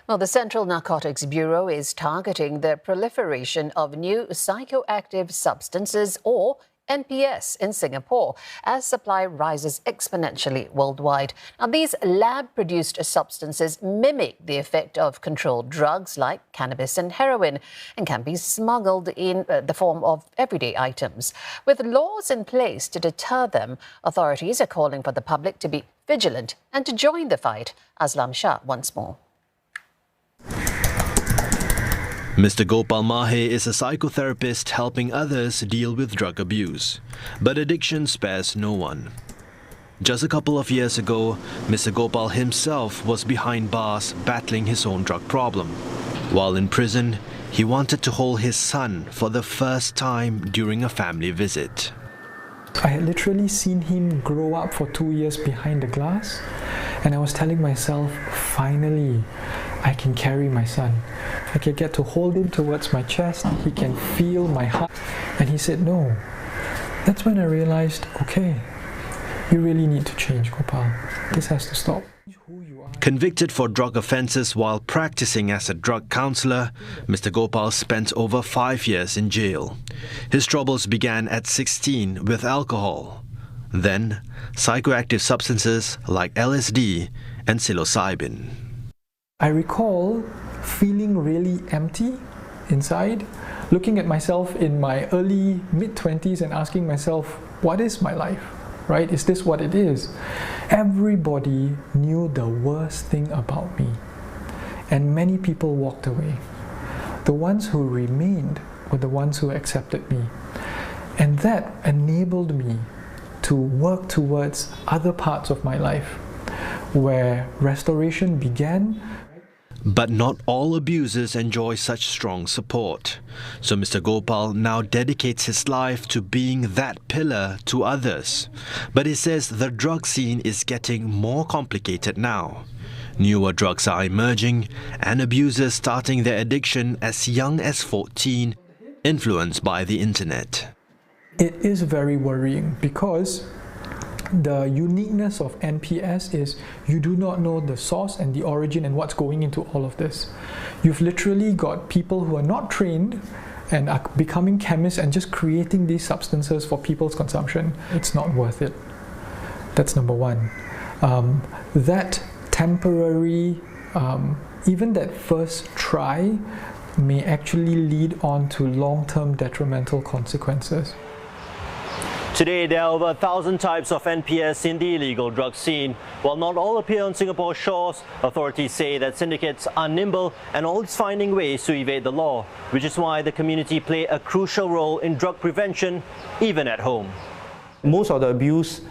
Well, the Central Narcotics Bureau is targeting the proliferation of new psychoactive substances, or NPS, in Singapore as supply rises exponentially worldwide. Now, these lab-produced substances mimic the effect of controlled drugs like cannabis and heroin and can be smuggled in the form of everyday items. With laws in place to deter them, authorities are calling for the public to be vigilant and to join the fight. Aslam, Shah once more. Mr. Gopal Mahey is a psychotherapist helping others deal with drug abuse. But addiction spares no one. Just a couple of years ago, Mr. Gopal himself was behind bars battling his own drug problem. While in prison, he wanted to hold his son for the first time during a family visit. I had literally seen him grow up for 2 years behind the glass, and I was telling myself, finally, I can carry my son. I can get to hold him towards my chest, he can feel my heart. And he said, no. That's when I realized, okay, you really need to change, Gopal. This has to stop. Convicted for drug offences while practicing as a drug counsellor, Mr. Gopal spent over 5 years in jail. His troubles began at 16 with alcohol. Then, psychoactive substances like LSD and psilocybin. I recall feeling really empty inside, looking at myself in my early mid-20s and asking myself, what is my life? Right? Is this what it is? Everybody knew the worst thing about me, and many people walked away. The ones who remained were the ones who accepted me, and that enabled me to work towards other parts of my life where restoration began. But not all abusers enjoy such strong support. So Mr. Gopal now dedicates his life to being that pillar to others. But he says the drug scene is getting more complicated now. Newer drugs are emerging and abusers starting their addiction as young as 14, influenced by the internet. It is very worrying because the uniqueness of NPS is you do not know the source and the origin and what's going into all of this. You've literally got people who are not trained and are becoming chemists and just creating these substances for people's consumption. It's not worth it. That's number one. That temporary, even that first try may actually lead on to long-term detrimental consequences. Today, there are over 1,000 types of NPS in the illegal drug scene. While not all appear on Singapore's shores, authorities say that syndicates are nimble and always finding ways to evade the law, which is why the community play a crucial role in drug prevention, even at home. Most of the abuse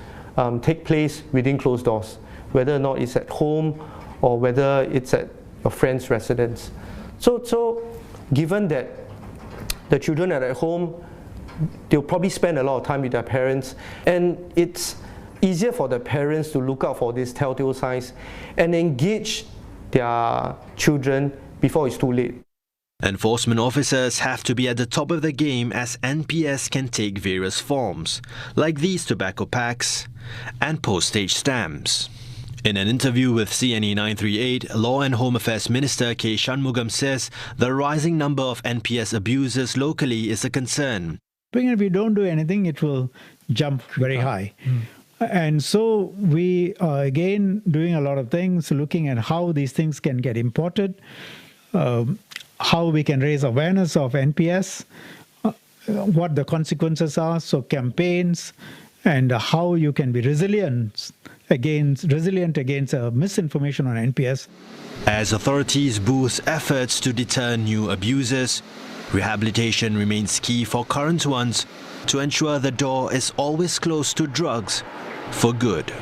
take place within closed doors, whether or not it's at home or whether it's at your friend's residence. So given that the children are at home, they'll probably spend a lot of time with their parents, and it's easier for the parents to look out for these telltale signs and engage their children before it's too late. Enforcement officers have to be at the top of the game as NPS can take various forms, like these tobacco packs and postage stamps. In an interview with CNE 938, Law and Home Affairs Minister K. Shanmugam says the rising number of NPS abusers locally is a concern. If we don't do anything, it will jump very high. And so we are again doing a lot of things, looking at how these things can get imported, how we can raise awareness of NPS, what the consequences are, so campaigns, and how you can be resilient against misinformation on NPS. As authorities boost efforts to deter new abusers, rehabilitation remains key for current ones to ensure the door is always closed to drugs for good.